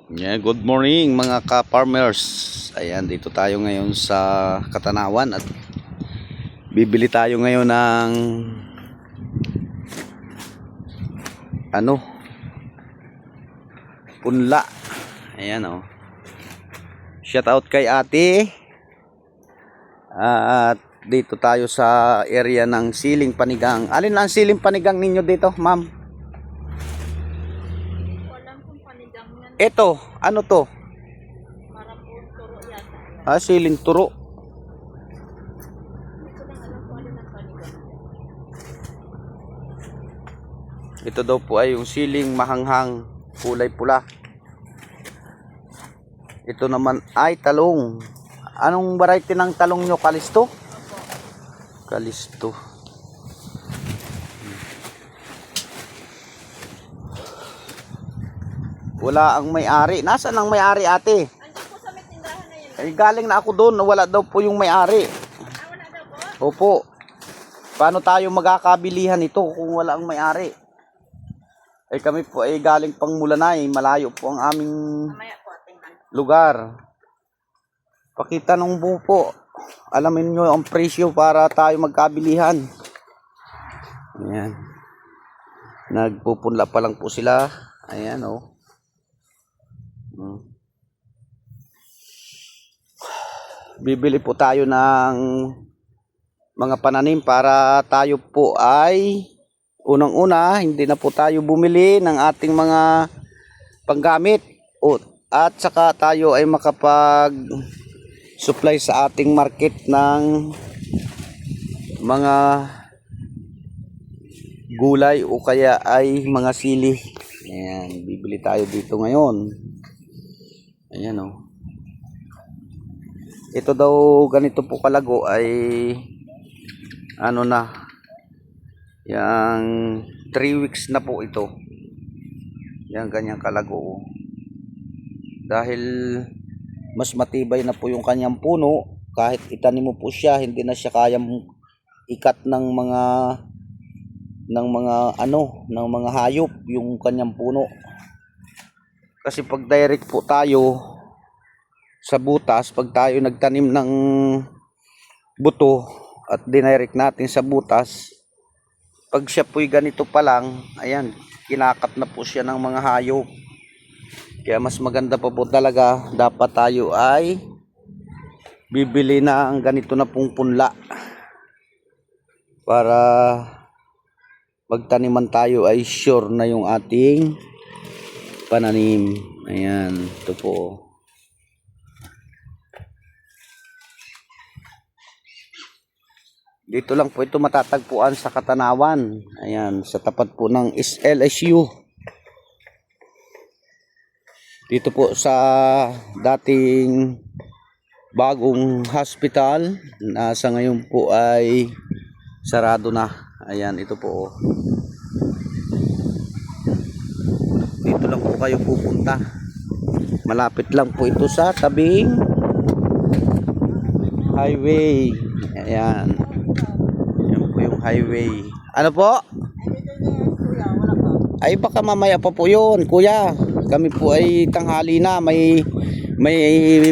Yeah, good morning mga ka-farmers. Ayan, dito tayo ngayon sa Katanawan at bibili tayo ngayon ng punla. Ayan oh. Shout out kay ate. At dito tayo sa area ng Siling Panigang. Alin ang Siling Panigang ninyo dito, ma'am? Ito, ano to? Siling turo. Ito daw po ay yung siling mahanghang, kulay pula. Ito naman ay talong. Anong variety ng talong nyo? Kalisto? Kalisto. Wala ang may-ari. Nasaan ang may-ari, ate? Andiyan po sa may tindahan na yun. Ay, galing na ako doon. Wala daw po yung may-ari. Wala daw po? Opo. Paano tayo magkakabilihan ito kung wala ang may-ari? Ay kami po ay galing pang Mulanay. Malayo po ang aming lugar. Pakita ng buo po. Alamin nyo ang presyo para tayo magkabilihan. Ayan. Nagpupunla pa lang po sila. Ayan oh. Bibili po tayo ng mga pananim para tayo po ay unang-una hindi na po tayo bumili ng ating mga panggamit at saka tayo ay makapag supply sa ating market ng mga gulay o kaya ay mga sili. Ayan, bibili tayo dito ngayon. Ayan o. Ito daw ganito po kalago ay ano na, yang 3 weeks na po ito. Yan ganyan kalago. Dahil mas matibay na po yung kanyang puno, kahit itanim mo po siya, hindi na siya kayang ikat ng mga hayop yung kanyang puno. Kasi pag direct po tayo sa butas, pag tayo nagtanim ng buto at dinirect natin sa butas, pag siya po'y ganito pa lang, ayan, kinakat na po siya ng mga hayop. Kaya mas maganda pa po talaga, dapat tayo ay bibili na ang ganito na pong punla para magtaniman tayo ay sure na yung ating pananim. Ayan, ito po. Dito lang po ito matatagpuan sa Katanawan. Ayan, sa tapat po ng LSU. Dito po sa dating bagong hospital na sa ngayon po ay sarado na. Ayan, ito po. Dito lang po kayo pupunta. Malapit lang po ito sa tabing highway. Ayan. Yan po yung highway. Ano po? Ay baka mamaya pa po yun, kuya. Kami po ay tanghali na. May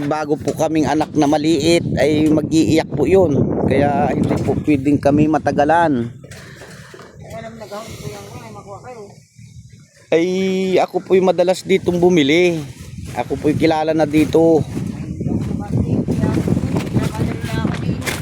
bago po kaming anak na maliit. Ay mag-iiyak po yun. Kaya hindi po pwedeng kami matagalan. Ay ako po'y madalas ditong bumili. Ako po'y kilala na dito.